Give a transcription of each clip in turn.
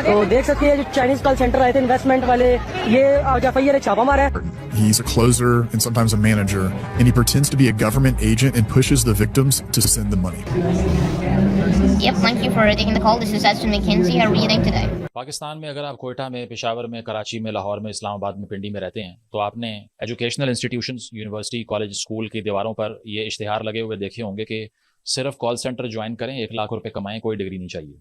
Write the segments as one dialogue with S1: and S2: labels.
S1: تو دیکھ سکتے ہیں جو چائنیز کال سینٹر آئے تھے انویسٹمنٹ والے, یہ FIR نے چھاپا مارا ہے.
S2: He's a closer and sometimes a manager, and he pretends to be a government agent and pushes the victims to send the money.
S3: Yep, thank you for taking the call. This is Ashton McKenzie. How are you doing today?
S4: Pakistan میں اگر آپ کوئٹہ میں, پشاور میں, کراچی میں, لاہور میں, اسلام آباد میں, پنڈی میں رہتے ہیں تو آپ نے educational institutions, university, college, school کی دیواروں پر یہ اشتہار لگے ہوئے دیکھے ہوں گے کہ صرف کال سینٹر جوائن کریں, 1 لاکھ روپے کمائیں, کوئی ڈگری نہیں چاہیے.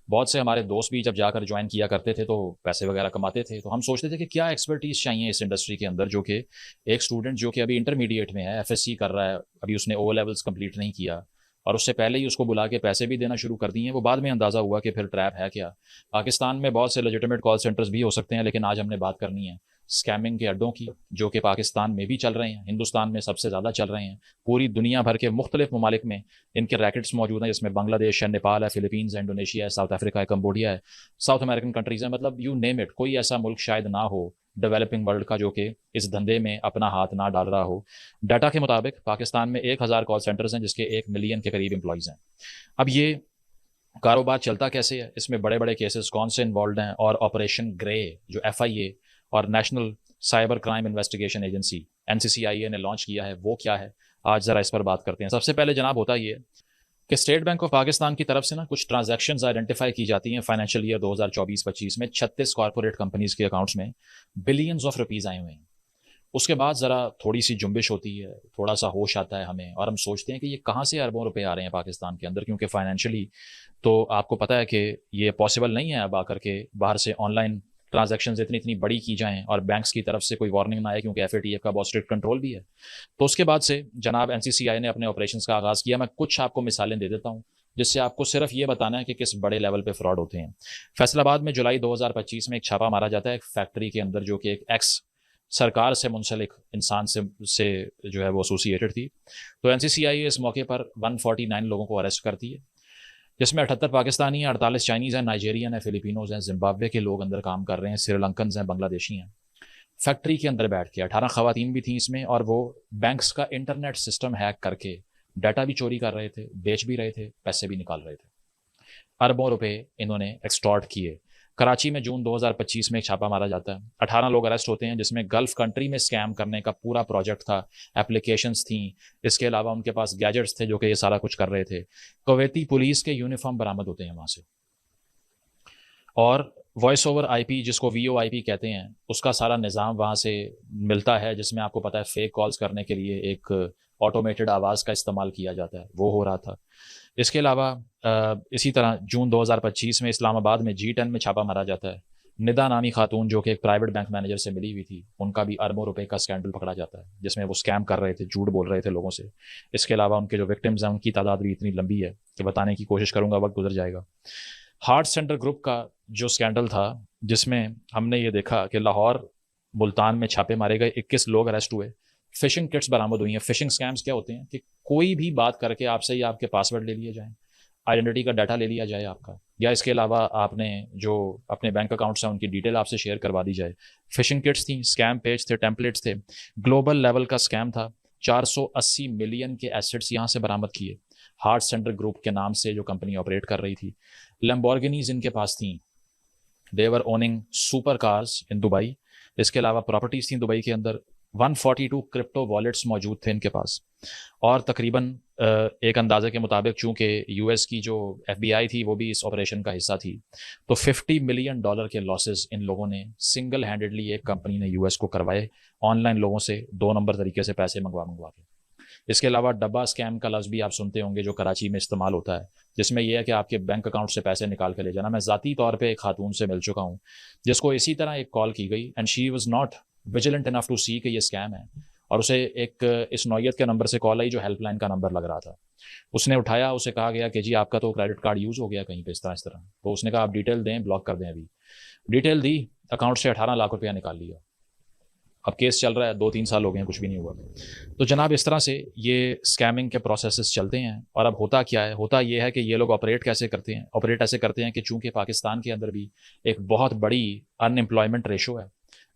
S4: بہت سے ہمارے دوست بھی جب جا کر جوائن کیا کرتے تھے تو پیسے وغیرہ کماتے تھے, تو ہم سوچتے تھے کہ کیا ایکسپرٹیز چاہیے اس انڈسٹری کے اندر, جو کہ ایک اسٹوڈنٹ جو کہ ابھی انٹرمیڈیٹ میں ہے, FSC کر رہا ہے, ابھی اس نے O لیولس کمپلیٹ نہیں کیا اور اس سے پہلے ہی اس کو بلا کے پیسے بھی دینا شروع کر دیے ہیں. وہ بعد میں اندازہ ہوا کہ پھر ٹریپ ہے کیا. پاکستان میں بہت سے لیجیٹمیٹ کال سینٹرز بھی ہو سکتے ہیں, لیکن آج ہم نے بات کرنی ہے اسکیمنگ کے اڈوں کی, جو کہ پاکستان میں بھی چل رہے ہیں, ہندوستان میں سب سے زیادہ چل رہے ہیں, پوری دنیا بھر کے مختلف ممالک میں ان کے ریکٹس موجود ہیں, جس میں بنگلہ دیش ہے, نیپال ہے, فلپینز ہے, انڈونیشیا ہے, ساؤتھ افریقہ ہے, کمبوڈیا ہے, ساؤتھ امریکن کنٹریز ہیں. مطلب یو نیم اٹ, کوئی ایسا ملک شاید نہ ہو ڈیولپنگ ورلڈ کا جو کہ اس دھندے میں اپنا ہاتھ نہ ڈال رہا ہو. ڈاٹا کے مطابق پاکستان میں 1000 کال سینٹرز ہیں, جس کے 1 ملین کے قریب امپلائیز ہیں. اب یہ کاروبار چلتا کیسے ہے, اس میں بڑے بڑے کیسز کون سے انوالوڈ ہیں, اور آپریشن گرے جو FIA اور national cyber crime investigation agency NCCIA نے لانچ کیا ہے, وہ کیا ہے, آج ذرا اس پر بات کرتے ہیں. سب سے پہلے جناب ہوتا یہ کہ اسٹیٹ بینک آف پاکستان کی طرف سے نا کچھ ٹرانزیکشنز آئیڈینٹیفائی کی جاتی ہیں فائنینشیل ایئر 2024-25 میں. 36 کارپوریٹ کمپنیز کے اکاؤنٹس میں بلینز آف روپیز آئے ہوئے ہیں. اس کے بعد ذرا تھوڑی سی جنبش ہوتی ہے, تھوڑا سا ہوش آتا ہے ہمیں, اور ہم سوچتے ہیں کہ یہ کہاں سے اربوں روپے آ رہے ہیں پاکستان کے اندر, کیونکہ فائنینشلی تو آپ کو پتہ ہے کہ یہ پاسبل نہیں ہے اب آ کر کے باہر سے آن لائن ٹرانزیکشنز اتنی بڑی کی جائیں اور بینکس کی طرف سے کوئی وارننگ نہ آئے, کیونکہ FATF کا بہت اسٹرکٹ کنٹرول بھی ہے. تو اس کے بعد سے جناب NCCI نے اپنے آپریشنز کا آغاز کیا. میں کچھ آپ کو مثالیں دے دیتا ہوں جس سے آپ کو صرف یہ بتانا ہے کہ کس بڑے لیول پہ فراڈ ہوتے ہیں. فیصل آباد میں جولائی 2025 میں ایک چھاپا مارا جاتا ہے ایک فیکٹری کے اندر, جو کہ ایک ایکس سرکار سے منسلک انسان سے جو ہے وہ ایسوسیٹڈ تھی. تو NCCI اس موقع پر 149 لوگوں کو اریسٹ کرتی ہے, جس میں 78 پاکستانی ہیں, 48 چائنیز ہیں, نائجیرین ہیں, فلپینوز ہیں, زمبابوے کے لوگ اندر کام کر رہے ہیں, سری لنکنز ہیں, بنگلہ دیشی ہیں. فیکٹری کے اندر بیٹھ کے 18 خواتین بھی تھیں اس میں, اور وہ بینکس کا انٹرنیٹ سسٹم ہیک کر کے ڈیٹا بھی چوری کر رہے تھے, بیچ بھی رہے تھے, پیسے بھی نکال رہے تھے. اربوں روپے انہوں نے ایکسٹارٹ کیے. کراچی میں جون 2025 میں ایک چھاپا مارا جاتا ہے, 18 لوگ اریسٹ ہوتے ہیں, جس میں گلف کنٹری میں اسکیم کرنے کا پورا پروجیکٹ تھا, اپلیکیشنز تھیں, اس کے علاوہ ان کے پاس گیجٹس تھے جو کہ یہ سارا کچھ کر رہے تھے. کویتی پولیس کے یونیفارم برآمد ہوتے ہیں وہاں سے, اور وائس اوور IP جس کو VoIP کہتے ہیں, اس کا سارا نظام وہاں سے ملتا ہے, جس میں آپ کو پتہ ہے فیک کالز کرنے کے لیے ایک آٹومیٹڈ آواز کا استعمال کیا جاتا ہے, وہ ہو رہا تھا. اس کے علاوہ اسی طرح جون 2025 میں اسلام آباد میں G10 میں چھاپا مارا جاتا ہے. ندا نامی خاتون جو کہ ایک پرائیویٹ بینک مینیجر سے ملی ہوئی تھی, ان کا بھی اربوں روپے کا اسکینڈل پکڑا جاتا ہے, جس میں وہ اسکیم کر رہے تھے, جھوٹ بول رہے تھے لوگوں سے. اس کے علاوہ ان کے جو وکٹمز ہیں ان کی تعداد بھی اتنی لمبی ہے کہ بتانے کی کوشش کروں گا, وقت گزر جائے گا. ہارٹ سینٹر گروپ کا جو اسکینڈل تھا, جس میں ہم نے یہ دیکھا کہ لاہور, ملتان میں چھاپے مارے گئے, 21 لوگ اریسٹ ہوئے, فشنگ کٹس برآمد ہوئی ہیں. فشنگ اسکیمز کیا ہوتے ہیں کہ کوئی بھی بات کر کے آپ سے یا آپ کے پاسورڈ لے لیے جائیں, آئیڈینٹی کا ڈاٹا لے لیا جائے آپ کا, یا اس کے علاوہ آپ نے جو اپنے بینک اکاؤنٹس ہیں ان کی ڈیٹیل آپ سے شیئر کروا دی جائے. فشنگ کٹس تھیں, اسکیم پیج تھے, ٹیمپلیٹس تھے. گلوبل لیول کا اسکیم تھا. 480 ملین کے ایسٹس یہاں سے برآمد کیے, ہارٹ سینٹر گروپ کے نام سے جو کمپنی آپریٹ کر رہی تھی. لیمبورگنیز ان کے پاس تھیں, they were owning super cars in Dubai. اس کے علاوہ پراپرٹیز تھیں دبئی کے اندر. 142 کرپٹو والیٹس موجود تھے ان کے پاس, اور تقریباً ایک اندازے کے مطابق چونکہ US کی جو FBI تھی وہ بھی اس آپریشن کا حصہ تھی, تو $50 ملین کے لاسز ان لوگوں نے سنگل ہینڈڈلی ایک کمپنی نے US کو کروائے, آن لائن لوگوں سے 2 نمبر طریقے سے پیسے منگوا کے. اس کے علاوہ ڈبا اسکیم کا لفظ بھی آپ سنتے ہوں گے جو کراچی میں استعمال ہوتا ہے, جس میں یہ ہے کہ آپ کے بینک اکاؤنٹ سے پیسے نکال کے لے جانا. میں ذاتی طور پہ ایک خاتون سے مل چکا ہوں جس کو اسی طرح ایک کال کی گئی, and she was not vigilant enough to see کہ یہ اسکیم ہے, اور اسے ایک اس نوعیت کے نمبر سے کال آئی جو ہیلپ لائن کا نمبر لگ رہا تھا. اس نے اٹھایا, اسے کہا گیا کہ جی آپ کا تو کریڈٹ کارڈ یوز ہو گیا کہیں پہ اس طرح. تو اس نے کہا آپ ڈیٹیل دیں, بلاک کر دیں. ابھی ڈیٹیل دی, اکاؤنٹ سے 18 لاکھ روپیہ نکال لیا. اب کیس چل رہا ہے, 2-3 سال ہو گئے ہیں, کچھ بھی نہیں ہوا. تو جناب اس طرح سے یہ اسکیمنگ کے پروسیسز چلتے ہیں. اور اب ہوتا کیا ہے, ہوتا یہ ہے کہ یہ لوگ آپریٹ ایسے کرتے ہیں کہ چونکہ پاکستان کے اندر بھی ایک بہت بڑی ان امپلائمنٹ ریشو ہے,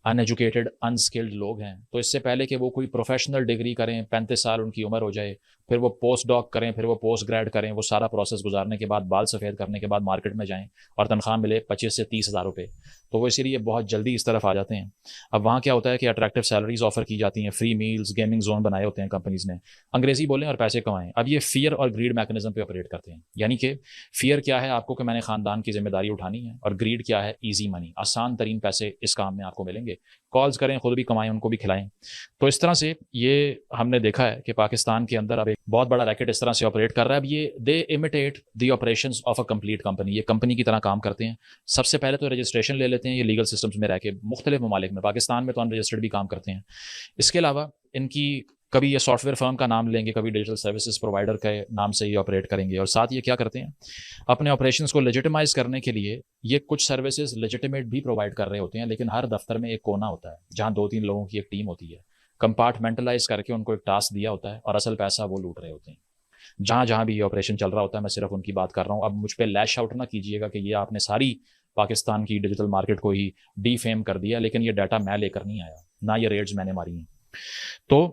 S4: ان ایجوکیٹڈ ان اسکلڈ لوگ ہیں. تو اس سے پہلے کہ وہ کوئی پروفیشنل ڈگری کریں, 35 سال ان کی عمر ہو جائے, پھر وہ پوسٹ ڈاک کریں, پھر وہ پوسٹ گریڈ کریں, وہ سارا پروسیس گزارنے کے بعد بال سفید کرنے کے بعد مارکیٹ میں جائیں اور تنخواہ ملے 25 سے 30 ہزار روپے. تو وہ اسی لیے بہت جلدی اس طرف آ جاتے ہیں. اب وہاں کیا ہوتا ہے کہ اٹریکٹیو سیلریز آفر کی جاتی ہیں, فری میلز, گیمنگ زون بنائے ہوتے ہیں کمپنیز نے, انگریزی بولیں اور پیسے کمائیں. اب یہ فیئر اور گریڈ میکنزم پہ آپریٹ کرتے ہیں. یعنی کہ فیئر کیا ہے آپ کو کہ میں نے خاندان کی ذمہ داری اٹھانی ہے, اور گریڈ کیا ہے ایزی منی, آسان ترین پیسے اس کام میں آپ کو ملیں گے, کالز کریں, خود بھی کمائیں, ان کو بھی کھلائیں. تو اس طرح سے یہ ہم نے دیکھا ہے کہ پاکستان کے اندر اب ایک بہت بڑا ریکٹ اس طرح سے آپریٹ کر رہا ہے. اب یہ they imitate the operations of a complete company, یہ کمپنی کی طرح کام کرتے ہیں. سب سے پہلے تو رجسٹریشن لے لیتے ہیں یہ لیگل سسٹمز میں رہ کے مختلف ممالک میں, پاکستان میں تو ان رجسٹرڈ بھی کام کرتے ہیں. اس کے علاوہ ان کی کبھی یہ سافٹ ویئر فرم کا نام لیں گے, کبھی ڈیجیٹل سروسز پرووائڈر کے نام سے یہ آپریٹ کریں گے. اور ساتھ یہ کیا کرتے ہیں, اپنے آپریشنس کو لیجیٹمائز کرنے کے لیے یہ کچھ سروسز لیجیٹمیٹ بھی پرووائڈ کر رہے ہوتے ہیں, لیکن ہر دفتر میں ایک کونا ہوتا ہے جہاں 2-3 لوگوں کی ایک ٹیم ہوتی ہے, کمپارٹمنٹلائز کر کے ان کو ایک ٹاسک دیا ہوتا ہے, اور اصل پیسہ وہ لوٹ رہے ہوتے ہیں. جہاں جہاں بھی یہ آپریشن چل رہا ہوتا ہے میں صرف ان کی بات کر رہا ہوں. اب مجھ پہ لیش آؤٹ نہ کیجیے گا کہ یہ آپ نے ساری پاکستان کی ڈیجیٹل مارکیٹ کو ہی ڈی فیم کر دیا, لیکن یہ ڈیٹا میں لے کر نہیں آیا, نہ یہ ریٹس میں نے ماری ہیں. تو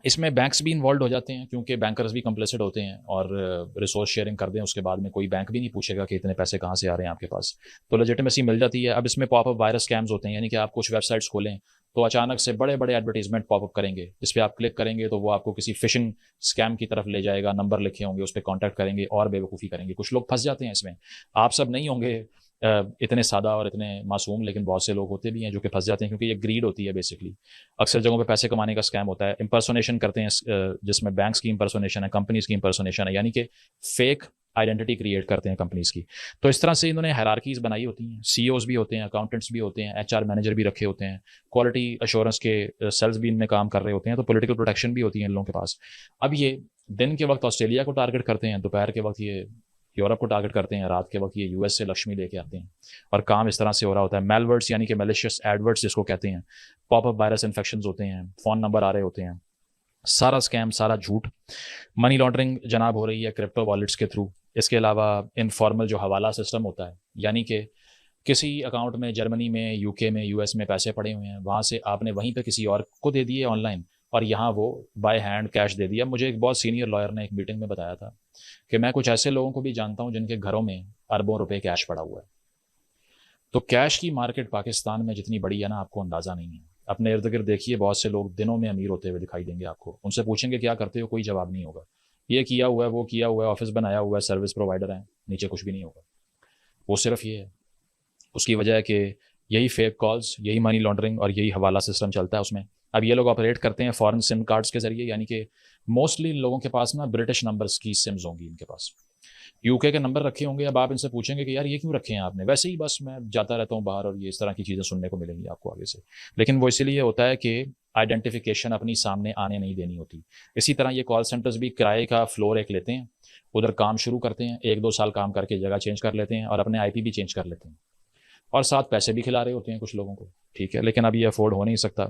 S4: اس میں بینکس بھی انوالوڈ ہو جاتے ہیں, کیونکہ بینکرز بھی کمپلیسڈ ہوتے ہیں, اور ریسورس شیئرنگ کر دیں اس کے بعد میں کوئی بینک بھی نہیں پوچھے گا کہ اتنے پیسے کہاں سے آ رہے ہیں آپ کے پاس, تو لیجیٹمیسی مل جاتی ہے. اب اس میں پاپ اپ وائرس اسکیمز ہوتے ہیں, یعنی کہ آپ کچھ ویب سائٹس کھولیں تو اچانک سے بڑے بڑے ایڈورٹیزمنٹ پاپ اپ کریں گے, جس پہ آپ کلک کریں گے تو وہ آپ کو کسی فشنگ اسکیم کی طرف لے جائے گا, نمبر لکھے ہوں گے, اس پہ کانٹیکٹ کریں گے اور بے وقوفی کریں گے. کچھ لوگ پھنس جاتے ہیں اس میں, آپ سب نہیں ہوں گے اتنے سادہ اور اتنے معصوم, لیکن بہت سے لوگ ہوتے بھی ہیں جو کہ پھنس جاتے ہیں, کیونکہ یہ گریڈ ہوتی ہے بیسکلی. اکثر جگہوں پہ پیسے کمانے کا اسکیم ہوتا ہے, امپرسونیشن کرتے ہیں جس میں بینکس کی امپرسونیشن ہے, کمپنیز کی امپرسونیشن ہے, یعنی کہ فیک آئیڈینٹی کریٹ کرتے ہیں کمپنیز کی. تو اس طرح سے انہوں نے ہیرارکیز بنائی ہوتی ہیں, سی اوز بھی ہوتے ہیں, اکاؤنٹنٹس بھی ہوتے ہیں, ایچ آر مینیجر بھی رکھے ہوتے ہیں, کوالٹی ایشورنس کے سیلز بھی ان میں کام کر رہے ہوتے ہیں, تو پولیٹیکل پروٹیکشن بھی ہوتی ہے ان لوگوں کے پاس. اب یہ دن کے وقت آسٹریلیا کو ٹارگٹ کرتے ہیں, دوپہر کے وقت یہ یورپ کو ٹارگٹ کرتے ہیں, رات کے وقت یہ یو ایس سے لکشمی لے کے آتے ہیں, اور کام اس طرح سے ہو رہا ہوتا ہے. میل ورڈس یعنی کہ میلیشیس ایڈورڈس جس کو کہتے ہیں, پاپ اپ وائرس انفیکشنز ہوتے ہیں, فون نمبر آ رہے ہوتے ہیں, سارا اسکیم, سارا جھوٹ. منی لانڈرنگ جناب ہو رہی ہے کرپٹو والیٹس کے تھرو. اس کے علاوہ انفارمل جو حوالہ سسٹم ہوتا ہے, یعنی کہ کسی اکاؤنٹ میں جرمنی میں, یو کے میں, یو ایس میں پیسے پڑے ہوئے ہیں, وہاں سے آپ نے وہیں پہ کسی اور کو دے دیے آن لائن, اور یہاں وہ بائی ہینڈ کیش دے دیا. مجھے ایک بہت سینئر لائر نے ایک میٹنگ میں بتایا تھا کہ میں کچھ ایسے لوگوں کو بھی جانتا ہوں جن کے گھروں میں اربوں روپے کیش پڑا ہوا ہے. تو کیش کی مارکیٹ پاکستان میں جتنی بڑی ہے نا, آپ کو اندازہ نہیں ہے. اپنے ارد گرد دیکھیے, بہت سے لوگ دنوں میں امیر ہوتے ہوئے دکھائی دیں گے آپ کو. ان سے پوچھیں گے کیا کرتے ہو, کوئی جواب نہیں ہوگا. یہ کیا ہوا ہے, وہ کیا ہوا ہے, آفس بنایا ہوا ہے, سروس پرووائڈر ہیں, نیچے کچھ بھی نہیں ہوگا. وہ صرف یہ ہے. اس کی وجہ ہے کہ یہی فیک کالز, یہی منی لانڈرنگ اور یہی حوالہ سسٹم چلتا ہے اس میں. اب یہ لوگ آپریٹ کرتے ہیں فارن سم کارڈس کے ذریعے, یعنی کہ موسٹلی ان لوگوں کے پاس نا برٹش نمبرس کی سمز ہوں گی ان کے پاس, یو کے نمبر رکھے ہوں گے. اب آپ ان سے پوچھیں گے کہ یار یہ کیوں رکھے ہیں آپ نے, ویسے ہی بس میں جاتا رہتا ہوں باہر, اور یہ اس طرح کی چیزیں سننے کو ملیں گی آپ کو آگے سے. لیکن وہ اسی لیے ہوتا ہے کہ آئیڈینٹیفیکیشن اپنی سامنے آنے نہیں دینی ہوتی. اسی طرح یہ کال سینٹرز بھی کرائے کا فلور ایک لیتے ہیں, ادھر کام شروع کرتے ہیں, 1-2 سال کام کر کے جگہ چینج کر لیتے ہیں, اور اپنے آئی پی بھی چینج کر لیتے ہیں, اور ساتھ پیسے بھی کھلا رہے ہوتے ہیں کچھ لوگوں کو. ٹھیک ہے, لیکن اب یہ افورڈ ہو نہیں سکتا.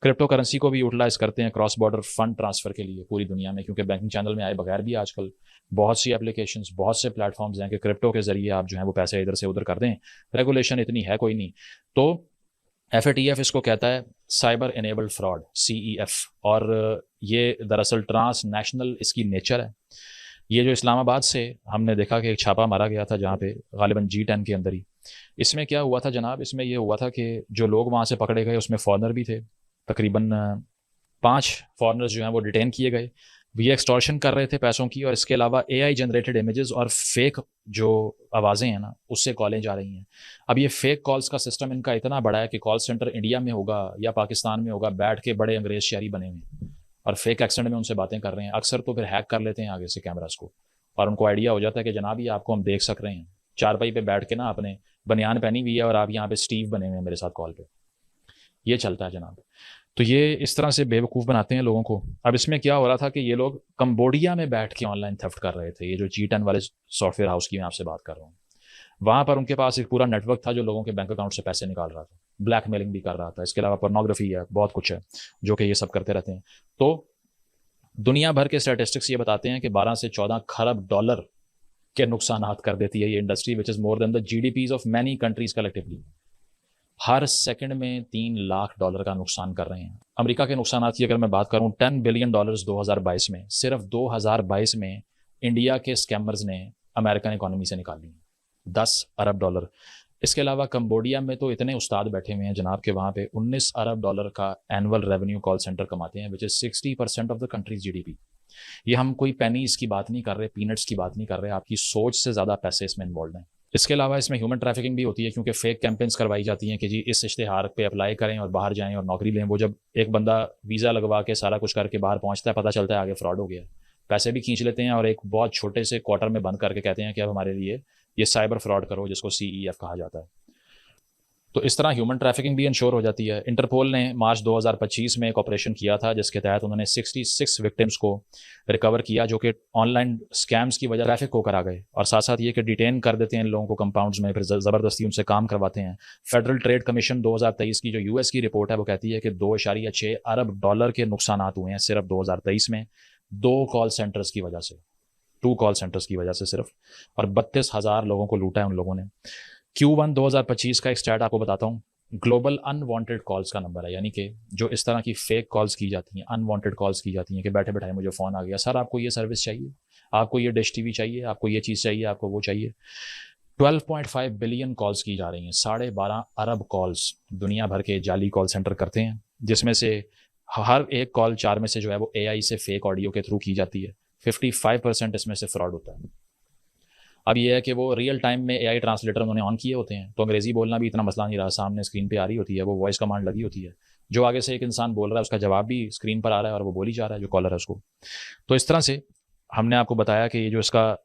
S4: کرپٹو کرنسی کو بھی یوٹیلائز کرتے ہیں کراس بارڈر فنڈ ٹرانسفر کے لیے پوری دنیا میں, کیونکہ بینکنگ چینل میں آئے بغیر بھی آج کل بہت سی اپلیکیشنز, بہت سے پلیٹ فارمز ہیں کہ کرپٹو کے ذریعے آپ جو ہیں وہ پیسے ادھر سے ادھر کر دیں. ریگولیشن اتنی ہے کوئی نہیں. تو ایف اے ٹی ایف اس کو کہتا ہے سائبر انیبلڈ فراڈ, CEF, اور یہ دراصل ٹرانس نیشنل اس کی نیچر ہے. یہ جو اسلام آباد سے ہم نے دیکھا کہ ایک چھاپا مارا گیا تھا جہاں پہ غالباً G10 کے اندر ہی, اس میں کیا ہوا تھا جناب, اس میں یہ ہوا تھا کہ جو لوگ وہاں سے پکڑے گئے اس میں فارنر بھی تھے, تقریباً 5 فارنرز جو ہیں وہ ڈیٹین کیے گئے. یہ ایکسٹورشن کر رہے تھے پیسوں کی, اور اس کے علاوہ AI جنریٹڈ امیجز اور فیک جو آوازیں ہیں نا اس سے کالیں جا رہی ہیں. اب یہ فیک کالز کا سسٹم ان کا اتنا بڑا ہے کہ کال سینٹر انڈیا میں ہوگا یا پاکستان میں ہوگا, بیٹھ کے بڑے انگریز شہری بنے ہوئے اور فیک ایکسنٹ میں ان سے باتیں کر رہے ہیں. اکثر تو پھر ہیک کر لیتے ہیں آگے سے کیمراز کو, اور ان کو آئیڈیا ہو جاتا ہے کہ جناب یہ آپ کو ہم دیکھ سک رہے ہیں, چارپائی پہ بیٹھ کے نا اپنے بنیان پہنی ہوئی ہے, اور آپ یہاں پہ اسٹیو بنے ہوئے ہیں میرے ساتھ کال پہ. یہ چلتا ہے جناب. تو یہ اس طرح سے بے وقوف بناتے ہیں لوگوں کو. اب اس میں کیا ہو رہا تھا کہ یہ لوگ کمبوڈیا میں بیٹھ کے آن لائن تھیفٹ کر رہے تھے. یہ جو G10 والے سافٹ ویئر ہاؤس کی میں آپ سے بات کر رہا ہوں, وہاں پر ان کے پاس ایک پورا نیٹ ورک تھا جو لوگوں کے بینک اکاؤنٹ سے پیسے نکال رہا تھا, بلیک میلنگ بھی کر رہا تھا. اس کے علاوہ پورنوگرافی ہے, بہت کچھ ہے جو کہ یہ سب کرتے رہتے ہیں. تو دنیا بھر کے اسٹیٹسٹکس یہ بتاتے ہیں کہ 12 سے 14 کھرب ڈالر کے نقصانات کر دیتی ہے یہ industry, which is more than the GDPs of many countries collectively. ہر سیکنڈ میں $3 لاکھ کا نقصان کر رہے ہیں. امریکہ کے نقصانات کی اگر میں بات کروں $10 بلین 2022 میں، صرف 2022 میں انڈیا کے اسکیمرز نے امریکن اکانومی سے نکال لی ہیں $10 ارب. اس کے علاوہ کمبوڈیا میں تو اتنے استاد بیٹھے ہوئے ہیں جناب کہ وہاں پہ $19 ارب کا اینول ریونیو کال سینٹر کماتے ہیں وچ از 60% آف دا کنٹریز GDP. یہ ہم کوئی پینیز کی بات نہیں کر رہے، پینٹس کی بات نہیں کر رہے، آپ کی سوچ سے زیادہ پیسے اس میں انوالوڈ ہیں. اس کے علاوہ اس میں ہیومن ٹریفکنگ بھی ہوتی ہے کیونکہ فیک کیمپینز کروائی جاتی ہیں کہ جی اس اشتہار پہ اپلائی کریں اور باہر جائیں اور نوکری لیں. وہ جب ایک بندہ ویزا لگوا کے سارا کچھ کر کے باہر پہنچتا ہے، پتہ چلتا ہے آگے فراڈ ہو گیا، پیسے بھی کھینچ لیتے ہیں اور ایک بہت چھوٹے سے کوارٹر میں بند کر کے کہتے ہیں کہ اب ہمارے لیے یہ سائبر فراڈ کرو، جس کو CEF کہا جاتا ہے. تو اس طرح ہیومن ٹریفکنگ بھی انشور ہو جاتی ہے. انٹرپول نے مارچ 2025 میں ایک آپریشن کیا تھا جس کے تحت انہوں نے 66 وکٹمس کو ریکور کیا جو کہ آن لائن اسکیمز کی وجہ ٹریفک ہو کر آ گئے، اور ساتھ ساتھ یہ کہ ڈیٹین کر دیتے ہیں ان لوگوں کو کمپاؤنڈز میں، پھر زبردستی ان سے کام کرواتے ہیں. فیڈرل ٹریڈ کمیشن 2023 کی جو US کی رپورٹ ہے وہ کہتی ہے کہ $2.6 ارب کے نقصانات ہوئے ہیں صرف 2023 میں 2 کال سینٹرز کی وجہ سے، 2 کال سینٹرز کی وجہ سے صرف، اور 32,000 لوگوں کو لوٹا ہے ان لوگوں نے. Q1 2025 کا ایک اسٹیٹ آپ کو بتاتا ہوں. گلوبل ان وانٹیڈ کالز کا نمبر ہے، یعنی کہ جو اس طرح کی فیک کالز کی جاتی ہیں، ان وانٹیڈ کالز کی جاتی ہیں کہ بیٹھے بیٹھائے مجھے فون آ گیا، سر آپ کو یہ سروس چاہیے، آپ کو یہ ڈش TV چاہیے، آپ کو یہ چیز چاہیے، آپ کو وہ چاہیے. 12.5 بلین کالز کی جا رہی ہیں، 12.5 ارب کالز دنیا بھر کے جعلی کال سینٹر کرتے ہیں، جس میں سے ہر ایک کال 4 میں سے جو ہے وہ AI سے فیک آڈیو کے تھرو کی جاتی ہے. 55% اس میں سے فراڈ ہوتا ہے. اب یہ ہے کہ وہ ریئل ٹائم میں AI ٹرانسلیٹر انہوں نے آن کیے ہوتے ہیں، تو انگریزی بولنا بھی اتنا مسئلہ نہیں رہا، سامنے اسکرین پہ آ رہی ہوتی ہے، وہ وائس کمانڈ لگی ہوتی ہے، جو آگے سے ایک انسان بول رہا ہے اس کا جواب بھی اسکرین پر آ رہا ہے اور وہ بولی جا رہا ہے جو کالر ہے اس کو. تو اس طرح سے ہم نے آپ کو بتایا کہ یہ جو اس کا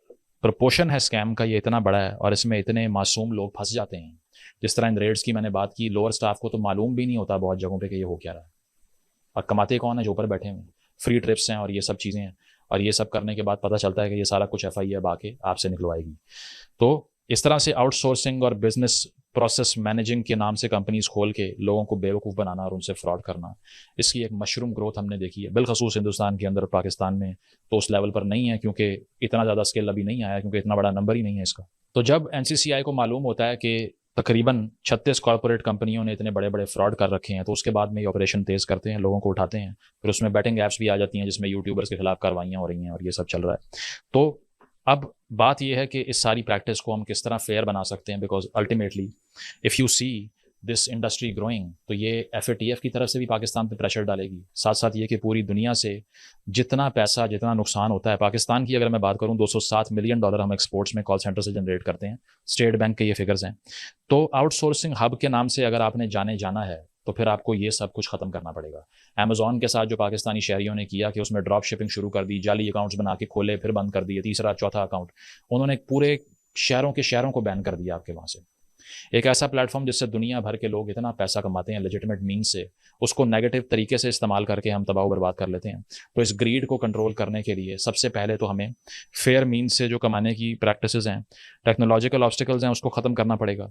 S4: پرپورشن ہے اسکیم کا یہ اتنا بڑا ہے اور اس میں اتنے معصوم لوگ پھنس جاتے ہیں. جس طرح ان ریٹس کی میں نے بات کی، لوور اسٹاف کو تو معلوم بھی نہیں ہوتا بہت جگہوں پہ کہ یہ ہو کیا رہا ہے، اور کماتے کون ہیں؟ جو اوپر بیٹھے ہوئے ہیں، فری ٹرپس ہیں اور یہ سب چیزیں ہیں، اور یہ سب کرنے کے بعد پتہ چلتا ہے کہ یہ سارا کچھ FIA آ کے آپ سے نکلوائے گی. تو اس طرح سے آؤٹ سورسنگ اور بزنس پروسیس مینیجنگ کے نام سے کمپنیز کھول کے لوگوں کو بیوقوف بنانا اور ان سے فراڈ کرنا، اس کی ایک مشروم گروتھ ہم نے دیکھی ہے، بالخصوص ہندوستان کے اندر. پاکستان میں تو اس لیول پر نہیں ہے کیونکہ اتنا زیادہ اسکیل ابھی نہیں آیا، کیونکہ اتنا بڑا نمبر ہی نہیں ہے اس کا. تو جب NCCI کو معلوم ہوتا ہے کہ تقریباً 36 کارپوریٹ کمپنیوں نے اتنے بڑے بڑے فراڈ کر رکھے ہیں، تو اس کے بعد میں یہ آپریشن تیز کرتے ہیں، لوگوں کو اٹھاتے ہیں. پھر اس میں بیٹنگ ایپس بھی آ جاتی ہیں جس میں یوٹیوبرز کے خلاف کاروائیاں ہو رہی ہیں اور یہ سب چل رہا ہے. تو اب بات یہ ہے کہ اس ساری پریکٹس کو ہم کس طرح فیئر بنا سکتے ہیں، because ultimately if you see this industry growing تو یہ FATF کی طرف سے بھی پاکستان پہ پریشر ڈالے گی، ساتھ ساتھ یہ کہ پوری دنیا سے جتنا پیسہ جتنا نقصان ہوتا ہے. پاکستان کی اگر میں بات کروں $207 ملین ہم ایکسپورٹس میں کال سینٹر سے جنریٹ کرتے ہیں، اسٹیٹ بینک کے یہ فگرز ہیں. تو آؤٹ سورسنگ ہب کے نام سے اگر آپ نے جانا ہے تو پھر آپ کو یہ سب کچھ ختم کرنا پڑے گا. Amazon کے ساتھ جو پاکستانی شہریوں نے کیا کہ اس میں ڈراپ شپنگ شروع کر دی، جعلی اکاؤنٹس بنا کے کھولے پھر بند کر دیے، تیسرا چوتھا اکاؤنٹ، انہوں نے پورے شہروں کو بین کر دیا آپ کے وہاں سے. ایک ایسا پلیٹ فارم جس سے دنیا بھر کے لوگ اتنا پیسہ کماتے ہیں لیجٹمیٹ مینس سے، اس کو نیگیٹو طریقے سے استعمال کر کے ہم تباہ و برباد کر لیتے ہیں. تو اس گریڈ کو کنٹرول کرنے کے لیے سب سے پہلے تو ہمیں فیئر مینس سے جو کمانے کی پریکٹسز ہیں، ٹیکنالوجیکل آبسٹیکلز ہیں، اس کو ختم کرنا پڑے گا.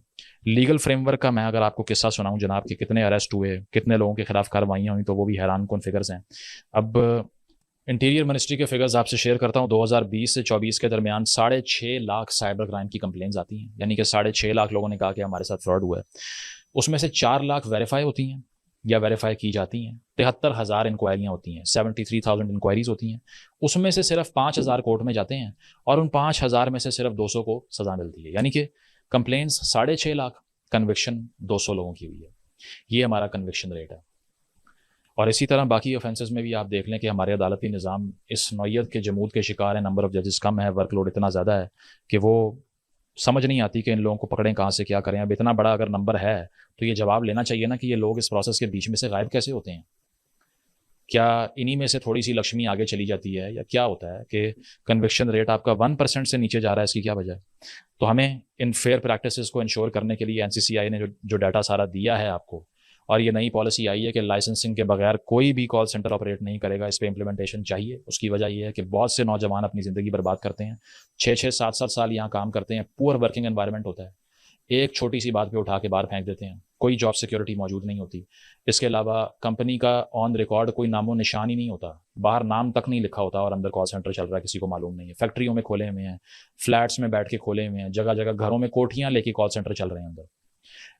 S4: لیگل فریم ورک کا میں اگر آپ کو قصہ سناؤں جناب کہ کتنے اریسٹ ہوئے، کتنے لوگوں کے خلاف کاروائیاں ہوئیں، تو وہ بھی حیران کن فگرز ہیں. اب انٹیریئر منسٹری کے فگرز آپ سے شیئر کرتا ہوں. 2020 سے 24 کے درمیان 6.5 لاکھ سائبر کرائم کی کمپلینز آتی ہیں، یعنی کہ 6.5 لاکھ لوگوں نے کہا کہ ہمارے ساتھ فراڈ ہوا ہے. اس میں سے 4 لاکھ ویریفائی ہوتی ہیں یا ویریفائی کی جاتی ہیں. 73,000 انکوائریاں ہوتی ہیں، 73,000 انکوائریز ہوتی ہیں. اس میں سے صرف 5,000 کورٹ میں جاتے ہیں اور ان 5,000 میں سے صرف 200 کو سزا ملتی ہے، یعنی کہ کمپلینس 6.5 لاکھ، کنوکشن 200 لوگوں کی ہوئی ہے. یہ ہمارا کنوکشن ریٹ ہے. اور اسی طرح باقی آفینسز میں بھی آپ دیکھ لیں کہ ہمارے عدالتی نظام اس نوعیت کے جمود کے شکار ہیں. نمبر آف ججز کم ہے، ورک لوڈ اتنا زیادہ ہے کہ وہ سمجھ نہیں آتی کہ ان لوگوں کو پکڑیں کہاں سے کیا کریں. اب اتنا بڑا اگر نمبر ہے تو یہ جواب لینا چاہیے نا کہ یہ لوگ اس پروسیس کے بیچ میں سے غائب کیسے ہوتے ہیں. کیا انہی میں سے تھوڑی سی لکشمی آگے چلی جاتی ہے یا کیا ہوتا ہے کہ کنوکشن ریٹ آپ کا 1% سے نیچے جا رہا ہے؟ اس کی کیا وجہ ہے؟ تو ہمیں ان فیئر پریکٹسز کو انشور کرنے کے لیے NCCI نے جو ڈیٹا سارا دیا ہے آپ کو، اور یہ نئی پالیسی آئی ہے کہ لائسنسنگ کے بغیر کوئی بھی کال سینٹر آپریٹ نہیں کرے گا، اس پہ امپلیمنٹیشن چاہیے. اس کی وجہ یہ ہے کہ بہت سے نوجوان اپنی زندگی برباد کرتے ہیں، 6-6 7-7 سال یہاں کام کرتے ہیں، پور ورکنگ انوائرمنٹ ہوتا ہے، ایک چھوٹی سی بات پہ اٹھا کے باہر پھینک دیتے ہیں، کوئی جاب سیکورٹی موجود نہیں ہوتی. اس کے علاوہ کمپنی کا آن ریکارڈ کوئی نام و نشان ہی نہیں ہوتا، باہر نام تک نہیں لکھا ہوتا اور اندر کال سینٹر چل رہا ہے، کسی کو معلوم نہیں ہے. فیکٹریوں میں کھولے ہوئے ہیں، فلیٹس میں بیٹھ کے کھولے ہوئے ہیں، جگہ جگہ گھروں میں کوٹھیاں لے کے کال سینٹر چل رہے ہیں اندر.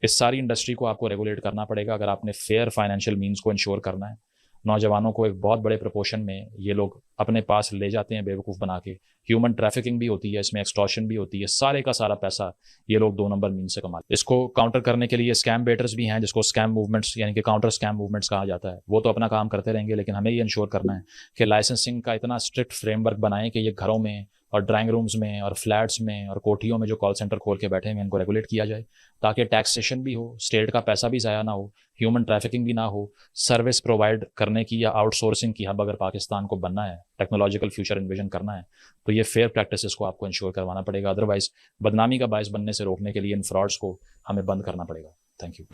S4: اس ساری انڈسٹری کو آپ کو ریگولیٹ کرنا پڑے گا اگر آپ نے فیئر فائنینشیل مینس کو انشور کرنا ہے. نوجوانوں کو ایک بہت بڑے پروپورشن میں یہ لوگ اپنے پاس لے جاتے ہیں بیوقوف بنا کے. ہیومن ٹریفکنگ بھی ہوتی ہے اس میں, ایکسٹورشن بھی ہوتی ہے, سارے کا سارا پیسہ یہ لوگ 2 نمبر مین سے کماتے ہیں. اس کو کاؤنٹر کرنے کے لیے اسکیم بیٹرز بھی ہیں جس کو اسکیم موومنٹس یعنی کہ کاؤنٹر اسکیم موومنٹس کہا جاتا ہے. وہ تو اپنا کام کرتے رہیں گے لیکن ہمیں یہ انشور کرنا ہے کہ لائسنسنگ کا اتنا اسٹرکٹ فریم ورک بنائیں کہ یہ گھروں میں اور ڈرائنگ رومز میں اور فلیٹس میں اور کوٹھیوں میں جو کال سینٹر کھول کے بیٹھے ہیں ان کو ریگولیٹ کیا جائے تاکہ ٹیکسیشن بھی ہو, اسٹیٹ کا پیسہ بھی ضائع نہ ہو, ہیومن ٹریفکنگ بھی نہ ہو. سروس پرووائڈ کرنے کی یا آؤٹ سورسنگ کی ہب اگر پاکستان کو بننا ہے, ٹیکنالوجیکل فیوچر انویژن کرنا ہے تو یہ فیئر پریکٹسز کو آپ کو انشور کروانا پڑے گا. ادروائز بدنامی کا باعث بننے سے روکنے کے لیے ان فراڈس کو ہمیں بند کرنا پڑے گا. Thank you.